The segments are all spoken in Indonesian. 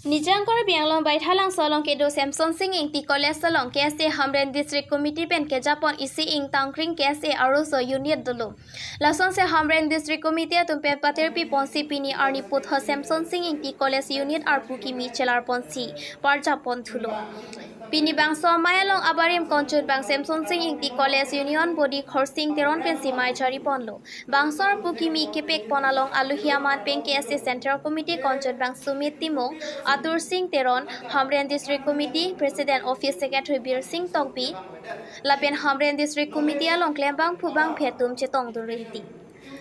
Nijangkor bianglong bai thalang solong ke do Semson sing Engti college solong KSA Hamren district committee pen ke Japon isi ing tangkring KSA aroso unit dulu. Lason se Hamren district committee tum pen paterpi ponsi pini arni puthot Semson sing Engti college unit arpu kimi chelar ponsi par Japon thulo. Pini bangso mayalong abarim konchut bang Semson sing Engti college union body khorsing teron pen simai chari ponlo. Bangsor pukimi kepek ponalong aluhiaman pen KSA central committee konchut bang sumit timong Atur Singh Teron, Hamren District Committee, President Office Secretary Bir Singh Tokbi, Lapen Hamren District Committee along Klembang Pubang Phetum Chetong Durinti.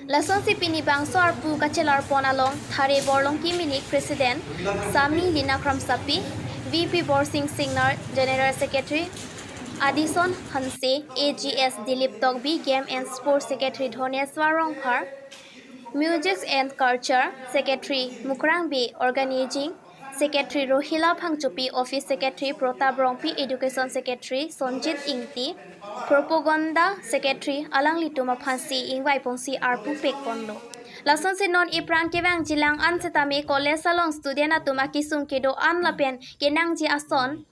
Lason si pini bangso arpu kachelar pon along Thare Borlong Kiminik President, Samni Lina Kramsapi, VP Bor Singh Singnar, General Secretary, Addison Hanse, AGS Dilip Tokbi, Game and Sports Secretary Dhoneswar Rongkhar, Music and Culture Secretary Mukrang B, Organizing Secretary Rohila Phangchupi, Office Secretary Protap Rongpi, Education Secretary Sonjit Engti, Propaganda Secretary Alang Lituma Phansi Ingwai Pongsi Arpu Pekponlo. Lason si non iprang kewang jilang an setame college salong student atuma kisung kedo an lapen kenang ji ason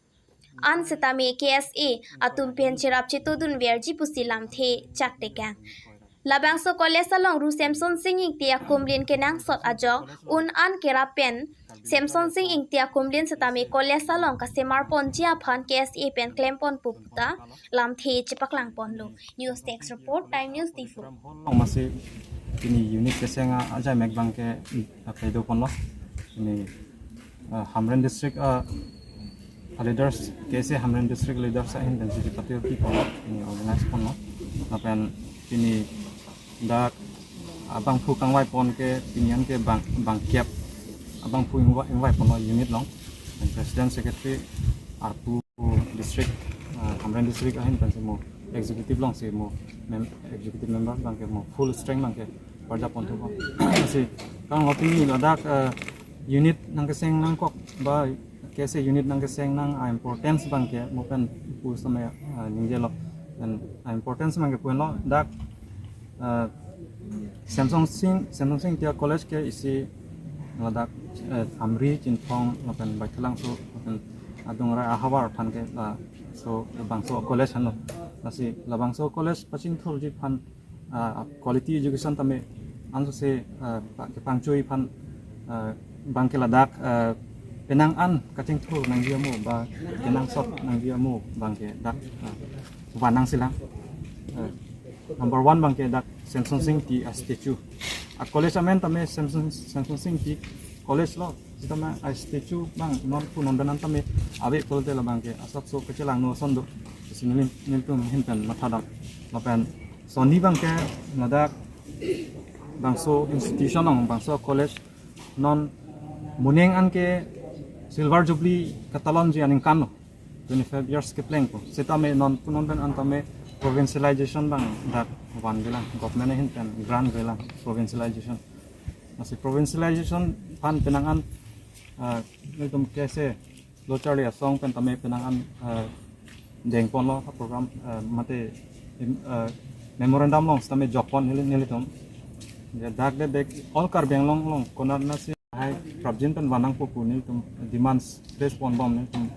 an setame KSA atum pen chirap chitudun verji pusilam the chakte kang. Labangso college salong ru Semson sing Engti kumlin kenang sot ajok un an kerapen Semson sing Engti kumlin setame college salong kasemar pon jia phan KSA pen klempon puputa lam the chipaklang ponlo. News text report Time News Tifu. Masih ini unit kesenga aja megbang ke pedo ponlo ini Hamren district leaders KSA Hamren district leaders in density patrioti ponlo ini organize ponlo lapen ini dak abang pu kang wai pon ke pinian ke bang kiap abang pu invite pon unit long dan president secretary arpu district Hamren district ahin kan semua executive long se mo executive member bang ke mo full strength bang ke parja pon tu si kang lopini ladak unit nang keseng nang kok ba kese unit nang keseng nang importance bang ke mo pen pu sama ningjelo dan importance bang ke pun lo dak Semson Sing dia college ke isi ladak amri cinpong lapan baiklang so lapan adung ra ahawar phan ke la so bangso college han lo nasi la bangso college pachin thul ji phan quality education tame anso se pangchui phan bangke ladak penang an kaching thul nang dia mo ba penang sot nang dia mo bangke dak wanang silang number 1 bangke dak Semson Sing ti statue a college amen tame Semson Sing ti college lo tama a statue bang non pu non danan tame abe kolte la bangke asap so kecelang no sondo sinilin niltum hintan mathadam lapan soni bangke nadak bangso institution ong bangso college non muneng anke silver jubilee katalon ji aning kano 25 years ke plan ko setame non punon dan antame provincialization bang dak wan gelang government hinten grant gelang provincialization masih provincialization pan penangan nitum kese locally song pen tame penangan dengpon lo program mate memorandum long tame jokpon nilitum dak de all kar beng long konar nasi hai prabjin pen wanang popu nilitum demands respond bom nilitum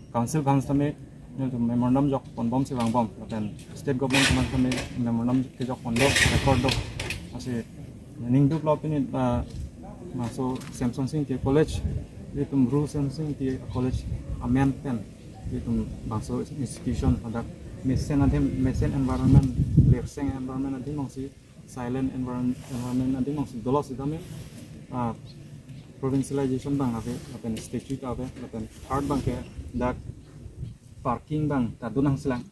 council bang tame nilitum memorandum jok pon bom siwang bom dan state government teman kami memorandum ke jok pon do record do masih ning du plop ini masuk Semson Sing ke college itu ru Semson Sing ke college amen pen itu bangso institution ada mesen environment lexing environment ada mongsi silent environment ada mongsi dolos itu kami provincialization bang apa statute apa hard bang ke dak parking bang tadunang silang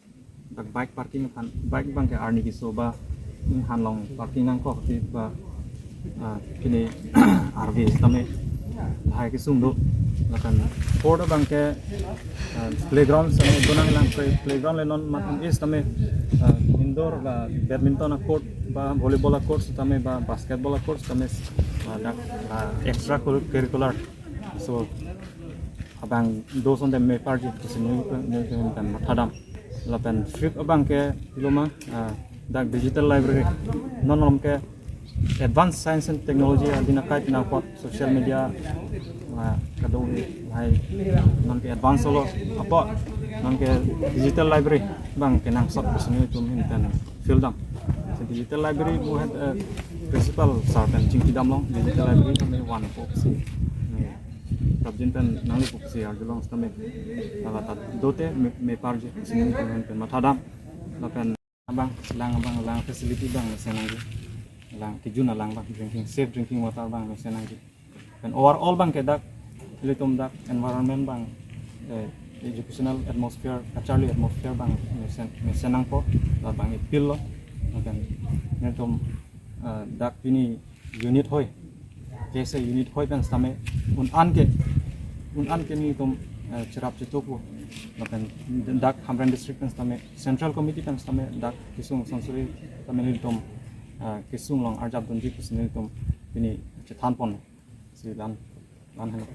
dak bike parking kan bike bang ke arni kisoba ini hanlong parking nang kok ti ba kini RV tame hai kisung do lakan port bang ke playground sama dunang lang playground le non matum is tame indoor ba badminton court ba volleyball court tame ba basketball court tame dak extra curricular so abang dos on dem me party kesini kan mathadam lapan trip abang ke loma dak digital library non ke advanced science and technology adina kait na pot social media kado hai non ke advance solo apa non ke digital library bang kenang sot bisni tum hinten fieldam digital library bu had principal sartan jing kidam long digital library tum one box subject nang box ar long stame ala ta dote me parje sini tum mathadam lapen abang lang facility bang senang lang kijun lang bang drinking safe drinking water bang senang dan overall bang kedak litum dak environment bang educational atmosphere kachelar atmosphere bang senang po la bang ipil lo kan netum dak ini unit hoy KSA unit hoy kan stame un an ke ni tum cerap cetoku kan dak Hamren district kan stame central committee kan stame dak kisung sonsuri stame litum kisung long arjab donji kusnil tum ini cethan pon si lan helo